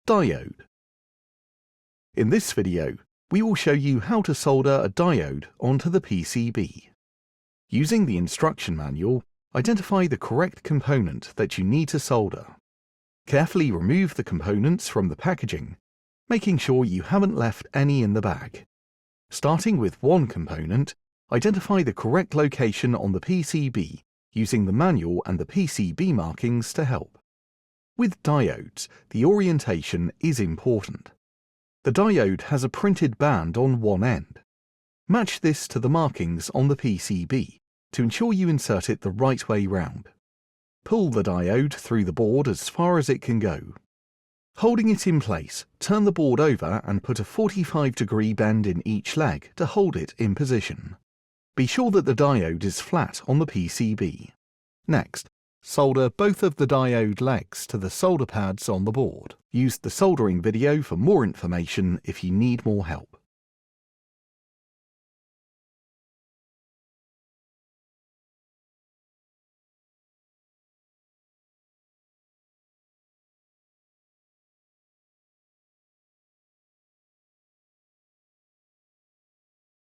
Diode. In this video, we will show you how to solder a diode onto the PCB. Using the instruction manual, identify the correct component that you need to solder. Carefully remove the components from the packaging, making sure you haven't left any in the bag. Starting with one component, identify the correct location on the PCB using the manual and the PCB markings to help. With diodes, the orientation is important. The diode has a printed band on one end. Match this to the markings on the PCB to ensure you insert it the right way round. Pull the diode through the board as far as it can go. Holding it in place, turn the board over and put a 45-degree bend in each leg to hold it in position. Be sure that the diode is flat on the PCB. Next, solder both of the diode legs to the solder pads on the board. Use the soldering video for more information if you need more help.